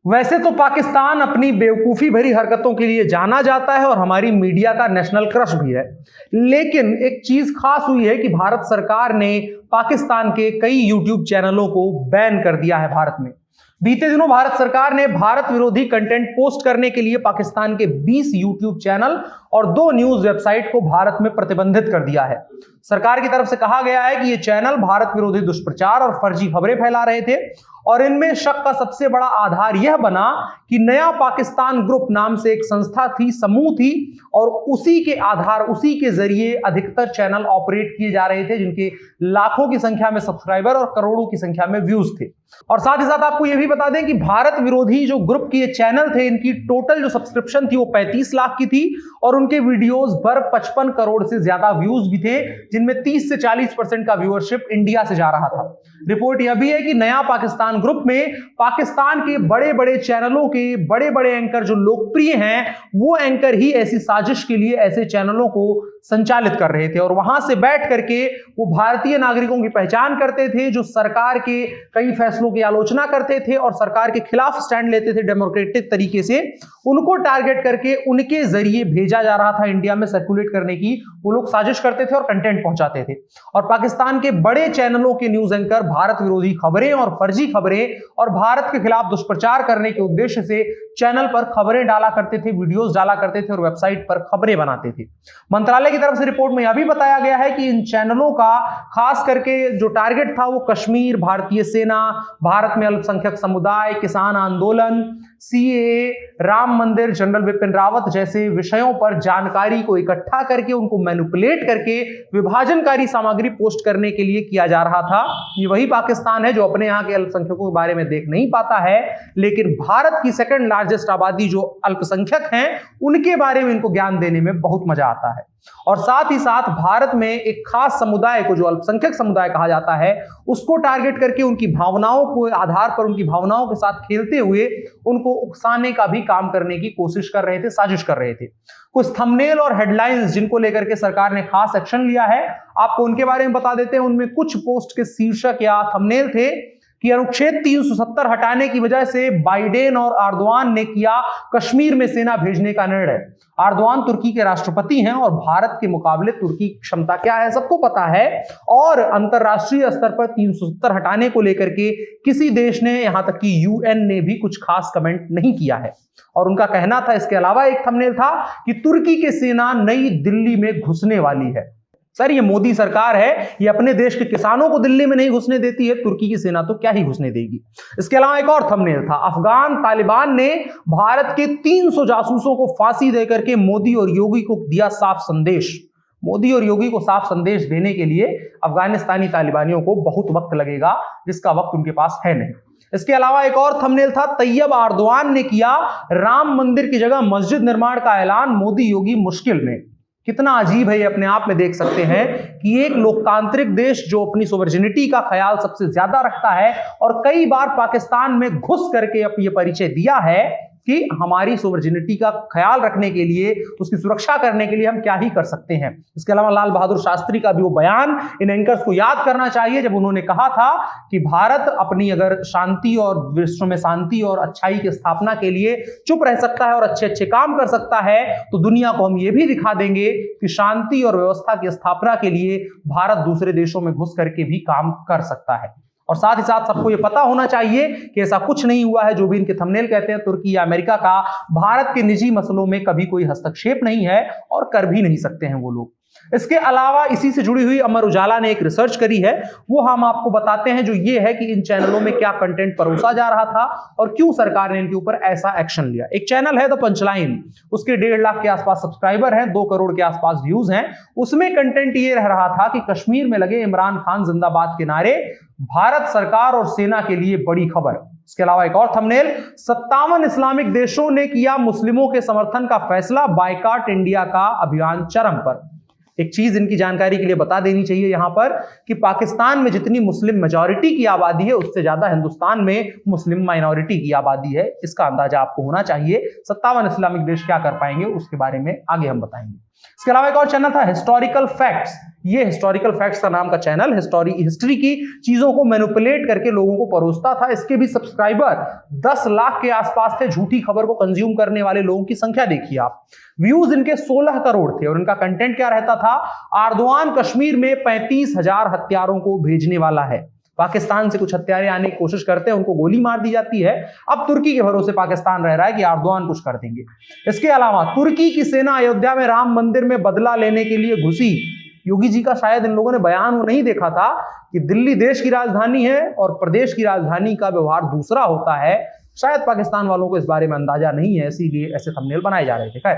वैसे तो पाकिस्तान अपनी बेवकूफ़ी भरी हरकतों के लिए जाना जाता है और हमारी मीडिया का नेशनल क्रश भी है। लेकिन एक चीज खास हुई है कि भारत सरकार ने पाकिस्तान के कई यूट्यूब चैनलों को बैन कर दिया है भारत में। बीते दिनों भारत सरकार ने भारत विरोधी कंटेंट पोस्ट करने के लिए पाकिस्तान के 20 यूट्यूब चैनल और 2 न्यूज वेबसाइट को भारत में प्रतिबंधित कर दिया है। सरकार की तरफ से कहा गया है कि ये चैनल भारत विरोधी दुष्प्रचार और फर्जी खबरें फैला रहे थे और इनमें शक का सबसे बड़ा आधार यह बना कि नया पाकिस्तान ग्रुप नाम से एक संस्था थी, समूह थी और उसी के जरिए अधिकतर चैनल ऑपरेट किए जा रहे थे जिनके लाखों की संख्या में सब्सक्राइबर और करोड़ों की संख्या में व्यूज थे। और साथ ही साथ आपको यह भी बता दें कि भारत विरोधी जो ग्रुप के चैनल थे, इनकी टोटल जो सब्सक्रिप्शन थी वो 35 लाख की थी और उनके वीडियोस पर 55 करोड़ से ज्यादा व्यूज भी थे, जिनमें 30 से 40% का व्यूअरशिप इंडिया से जा रहा था। रिपोर्ट यह भी है कि नया पाकिस्तान ग्रुप में पाकिस्तान के बड़े बड़े चैनलों के बड़े बड़े एंकर जो लोकप्रिय हैं, वो एंकर ही ऐसी साजिश के लिए ऐसे चैनलों को संचालित कर रहे थे और वहां से बैठ करके वो भारतीय नागरिकों की पहचान करते थे, जो सरकार के कई फैसलों की आलोचना करते थे और सरकार के खिलाफ स्टैंड लेते थे डेमोक्रेटिक तरीके से। उनको टारगेट करके उनके जरिए भेजा जा रहा था इंडिया में सर्कुलेट करने की, वो लोग साजिश करते थे और कंटेंट पहुंचाते थे। और पाकिस्तान के बड़े चैनलों के न्यूज एंकर भारत विरोधी खबरें और फर्जी खबरें और भारत के खिलाफ दुष्प्रचार करने के उद्देश्य से चैनल पर खबरें डाला करते थे, वीडियोस डाला करते थे और वेबसाइट पर खबरें बनाते थे। मंत्रालय की तरफ से रिपोर्ट में यह भी बताया गया है कि इन चैनलों का खास करके जो टारगेट था वो कश्मीर, भारतीय सेना, भारत में अल्पसंख्यक समुदाय, किसान आंदोलन, सीएए, राम मंदिर, जनरल बिपिन रावत जैसे विषयों पर जानकारी को इकट्ठा करके उनको मैनिपुलेट करके विभाजनकारी सामग्री पोस्ट करने के लिए किया जा रहा था। ये वही पाकिस्तान है जो अपने यहाँ के अल्पसंख्यकों के बारे में देख नहीं पाता है, लेकिन भारत की सेकंड लार्जेस्ट आबादी जो अल्पसंख्यक हैं उनके बारे में इनको ज्ञान देने में बहुत मजा आता है। और साथ ही साथ भारत में एक खास समुदाय को, जो अल्पसंख्यक समुदाय कहा जाता है, उसको टारगेट करके उनकी भावनाओं को आधार पर उनकी भावनाओं के साथ खेलते हुए उनको उकसाने का भी काम करने की कोशिश कर रहे थे, साजिश कर रहे थे। कुछ थंबनेल और हेडलाइंस जिनको लेकर के सरकार ने खास एक्शन लिया है, आपको उनके बारे में बता देते हैं। उनमें कुछ पोस्ट के शीर्षक या थंबनेल थे कि अनुच्छेद 370 हटाने की वजह से बाइडेन और अर्दोआन ने किया कश्मीर में सेना भेजने का निर्णय। अर्दोआन तुर्की के राष्ट्रपति हैं और भारत के मुकाबले तुर्की की क्षमता क्या है सबको पता है, और अंतरराष्ट्रीय स्तर पर 370 हटाने को लेकर के किसी देश ने, यहां तक कि यूएन ने भी कुछ खास कमेंट नहीं किया है। और उनका कहना था, इसके अलावा एक थंबनेल था कि तुर्की की सेना नई दिल्ली में घुसने वाली है। सर, ये मोदी सरकार है, ये अपने देश के किसानों को दिल्ली में नहीं घुसने देती है, तुर्की की सेना तो क्या ही घुसने देगी। इसके अलावा एक और थंबनेल था, अफगान तालिबान ने भारत के 300 जासूसों को फांसी देकर के मोदी और योगी को दिया साफ संदेश। मोदी और योगी को साफ संदेश देने के लिए अफगानिस्तानी तालिबानियों को बहुत वक्त लगेगा, जिसका वक्त उनके पास है नहीं। इसके अलावा एक और थंबनेल था, तैयब अर्दोआन ने किया राम मंदिर की जगह मस्जिद निर्माण का ऐलान, मोदी योगी मुश्किल में। कितना अजीब है ये, अपने आप में देख सकते हैं कि एक लोकतांत्रिक देश जो अपनी सोवर्जिनिटी का ख्याल सबसे ज्यादा रखता है और कई बार पाकिस्तान में घुस करके अब ये परिचय दिया है कि हमारी सोवर्जिनिटी का ख्याल रखने के लिए, उसकी सुरक्षा करने के लिए हम क्या ही कर सकते हैं। इसके अलावा लाल बहादुर शास्त्री का भी वो बयान इन एंकर्स को याद करना चाहिए, जब उन्होंने कहा था कि भारत अपनी अगर शांति और विश्व में शांति और अच्छाई की स्थापना के लिए चुप रह सकता है और अच्छे अच्छे काम कर सकता है, तो दुनिया को हम ये भी दिखा देंगे कि शांति और व्यवस्था की स्थापना के लिए भारत दूसरे देशों में घुस करके भी काम कर सकता है। और साथ ही साथ सबको ये पता होना चाहिए कि ऐसा कुछ नहीं हुआ है जो भी इनके थंबनेल कहते हैं, तुर्की या अमेरिका का भारत के निजी मसलों में कभी कोई हस्तक्षेप नहीं है और कर भी नहीं सकते हैं वो लोग। इसके अलावा इसी से जुड़ी हुई अमर उजाला ने एक रिसर्च करी है, वो हम आपको बताते हैं, जो ये है कि इन चैनलों में क्या कंटेंट परोसा जा रहा था और क्यों सरकार ने इनके ऊपर ऐसा एक्शन लिया। एक चैनल है द पंचलाइन, उसके 1.5 लाख के आसपास सब्सक्राइबर हैं, 2 करोड़ के आसपास व्यूज हैं। उसमें कंटेंट ये रह रहा था कि कश्मीर में लगे इमरान खान जिंदाबाद के नारे, भारत सरकार और सेना के लिए बड़ी खबर। इसके अलावा एक और थंबनेल, 57 इस्लामिक देशों ने किया मुस्लिमों के समर्थन का फैसला, बायकॉट इंडिया का अभियान चरम पर। एक चीज इनकी जानकारी के लिए बता देनी चाहिए यहां पर कि पाकिस्तान में जितनी मुस्लिम मेजॉरिटी की आबादी है, उससे ज्यादा हिंदुस्तान में मुस्लिम माइनॉरिटी की आबादी है। इसका अंदाजा आपको होना चाहिए। 57 इस्लामिक देश क्या कर पाएंगे उसके बारे में आगे हम बताएंगे। इसके अलावा एक और चैनल था हिस्टोरिकल फैक्ट्स। ये हिस्टोरिकल फैक्ट्स का नाम का चैनल हिस्ट्री की चीजों को मैनिपुलेट करके लोगों को परोसता था। इसके भी सब्सक्राइबर 10 लाख के आसपास थे। झूठी खबर को कंज्यूम करने वाले लोगों की संख्या देखिए आप। व्यूज इनके 16 करोड़ थे और इनका कंटेंट क्या रहता था? अर्दोगान कश्मीर में 35,000 हत्यारों को भेजने वाला है। पाकिस्तान से कुछ हत्यारे आने की कोशिश करते हैं, उनको गोली मार दी जाती है। अब तुर्की के भरोसे पाकिस्तान रह रहा है कि अर्दोगान कुछ कर देंगे। इसके अलावा तुर्की की सेना अयोध्या में राम मंदिर में बदला लेने के लिए घुसी। योगी जी का शायद इन लोगों ने बयान वो नहीं देखा था कि दिल्ली देश की राजधानी है और प्रदेश की राजधानी का व्यवहार दूसरा होता है। शायद पाकिस्तान वालों को इस बारे में अंदाजा नहीं है, इसीलिए ऐसे थंबनेल बनाए जा रहे थे। खैर,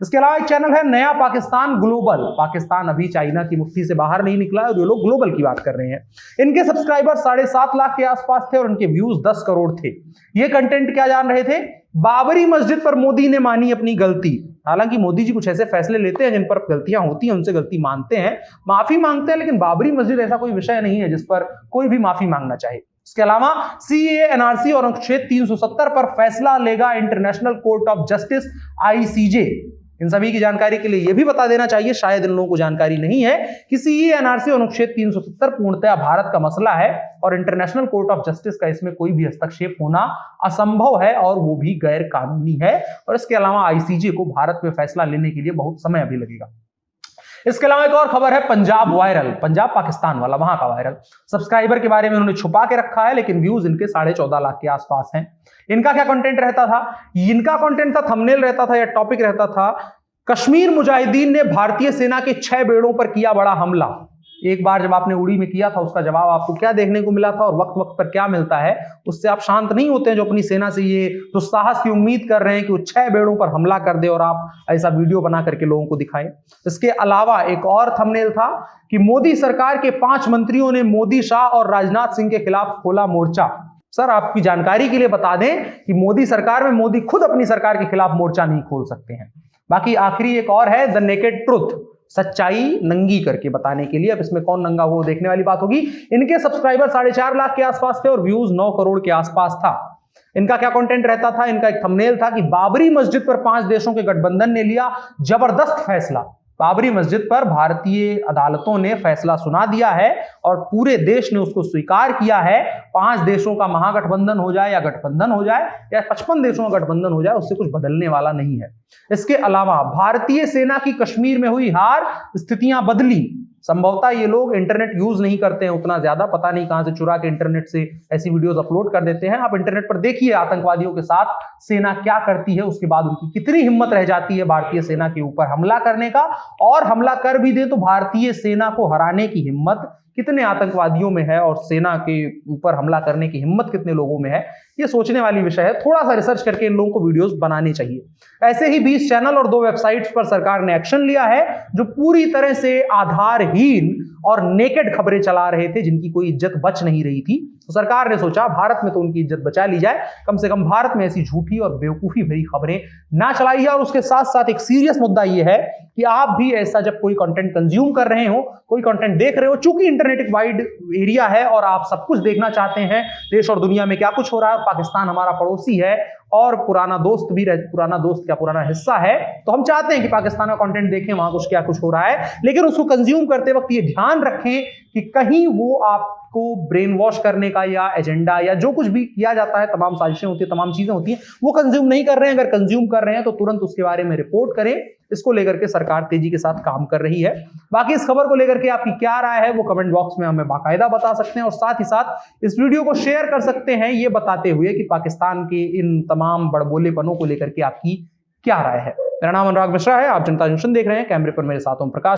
इसके अलावा एक चैनल है नया पाकिस्तान ग्लोबल। पाकिस्तान अभी चाइना की मुट्ठी से बाहर नहीं निकला है और ये लोग ग्लोबल की बात कर रहे हैं। इनके सब्सक्राइबर 7.5 लाख के आसपास थे और इनके व्यूज 10 करोड़ थे। ये कंटेंट क्या जान रहे थे? बाबरी मस्जिद पर मोदी ने मानी अपनी गलती। हालांकि मोदी जी कुछ ऐसे फैसले लेते हैं जिन पर गलतियां होती हैं, उनसे गलती मानते हैं, माफी मांगते हैं, लेकिन बाबरी मस्जिद ऐसा कोई विषय नहीं है जिस पर कोई भी माफी मांगना चाहे। इसके अलावा सीएए, एनआरसी और अनुच्छेद 370 पर फैसला लेगा international court of justice ICJ. इन सभी की जानकारी के लिए यह भी बता देना चाहिए, शायद इन लोगों को जानकारी नहीं है कि सीएए, एनआरसी और अनुच्छेद 370 पूर्णतः भारत का मसला है और इंटरनेशनल कोर्ट ऑफ जस्टिस का इसमें कोई भी हस्तक्षेप होना असंभव है और वो भी गैर कानूनी है। और इसके अलावा आईसीजे को भारत में फैसला लेने के लिए बहुत समय अभी लगेगा। इसके अलावा एक और खबर है पंजाब वायरल, पंजाब पाकिस्तान वाला, वहां का वायरल। सब्सक्राइबर के बारे में उन्होंने छुपा के रखा है, लेकिन व्यूज इनके 14.5 लाख के आसपास हैं। इनका क्या कंटेंट रहता था? इनका कंटेंट था, थंबनेल रहता था या टॉपिक रहता था, कश्मीर मुजाहिदीन ने भारतीय सेना के 6 बेड़ों पर किया बड़ा हमला। एक बार जब आपने उड़ी में किया था, उसका जवाब आपको क्या देखने को मिला था और वक्त वक्त पर क्या मिलता है, उससे आप शांत नहीं होते हैं। जो अपनी सेना से ये तो साहस की उम्मीद कर रहे हैं कि वो 6 बेड़ों पर हमला कर दे और आप ऐसा वीडियो बना करके लोगों को दिखाएं। इसके अलावा एक और थंबनेल था कि मोदी सरकार के 5 मंत्रियों ने मोदी, शाह और राजनाथ सिंह के खिलाफ खोला मोर्चा। सर, आपकी जानकारी के लिए बता दें कि मोदी सरकार में मोदी खुद अपनी सरकार के खिलाफ मोर्चा नहीं खोल सकते हैं। बाकी आखिरी एक और है, द नेकेड ट्रुथ, सच्चाई नंगी करके बताने के लिए। अब इसमें कौन नंगा वो देखने वाली बात होगी। इनके सब्सक्राइबर 4.5 लाख के आसपास थे और व्यूज 9 करोड़ के आसपास था। इनका क्या कंटेंट रहता था? इनका एक थंबनेल था कि बाबरी मस्जिद पर 5 देशों के गठबंधन ने लिया जबरदस्त फैसला। बाबरी मस्जिद पर भारतीय अदालतों ने फैसला सुना दिया है और पूरे देश ने उसको स्वीकार किया है। 5 देशों का महागठबंधन हो जाए या गठबंधन हो जाए या 55 देशों का गठबंधन हो जाए, उससे कुछ बदलने वाला नहीं है। इसके अलावा भारतीय सेना की कश्मीर में हुई हार, स्थितियां बदली। संभवतः ये लोग इंटरनेट यूज नहीं करते हैं उतना ज्यादा, पता नहीं कहां से चुरा के इंटरनेट से ऐसी वीडियोस अपलोड कर देते हैं। आप इंटरनेट पर देखिए आतंकवादियों के साथ सेना क्या करती है, उसके बाद उनकी कितनी हिम्मत रह जाती है भारतीय सेना के ऊपर हमला करने का, और हमला कर भी दे तो भारतीय सेना को हराने की हिम्मत कितने आतंकवादियों में है और सेना के ऊपर हमला करने की हिम्मत कितने लोगों में है। ये सोचने वाली विषय है। थोड़ा सा रिसर्च करके इन लोगों को वीडियोस बनाने चाहिए। ऐसे ही 20 चैनल और 2 वेबसाइट्स पर सरकार ने एक्शन लिया है जो पूरी तरह से आधारहीन और नेकेड खबरें चला रहे थे, जिनकी कोई इज्जत बच नहीं रही थी। तो सरकार ने सोचा भारत में तो उनकी इज्जत बचा ली जाए, कम से कम भारत में ऐसी झूठी और बेवकूफी भरी खबरें ना चलाई जाए। और उसके साथ साथ एक सीरियस मुद्दा यह है कि आप भी ऐसा जब कोई कंटेंट कंज्यूम कर रहे हो, कोई कंटेंट देख रहे हो, चूंकि इंटरनेट एक वाइड एरिया है और आप सब कुछ देखना चाहते हैं, देश और दुनिया में क्या कुछ हो रहा है, पाकिस्तान हमारा पड़ोसी है और पुराना दोस्त भी, पुराना दोस्त क्या पुराना हिस्सा है, तो हम चाहते हैं कि पाकिस्तान का कंटेंट देखें, वहां कुछ क्या कुछ हो रहा है। लेकिन उसको कंज्यूम करते वक्त ये ध्यान रखें कि कहीं वो आपको ब्रेन वॉश करने का या एजेंडा या जो कुछ भी किया जाता है, तमाम साजिशें होती है, तमाम चीजें होती हैं, वो कंज्यूम नहीं कर रहे हैं। अगर कंज्यूम कर रहे हैं तो तुरंत उसके बारे में रिपोर्ट करें। इसको लेकर के सरकार तेजी के साथ काम कर रही है। बाकी इस खबर को लेकर के आपकी क्या राय है वो कमेंट बॉक्स में हमें बाकायदा बता सकते हैं और साथ ही साथ इस वीडियो को शेयर कर सकते हैं, ये बताते हुए कि पाकिस्तान के इन तमाम बड़बोलेपनों को लेकर के आपकी क्या राय है। मेरा नाम अनुराग मिश्रा है, आप जनता जंक्शन देख रहे हैं। कैमरे पर मेरे साथ ओम प्रकाश।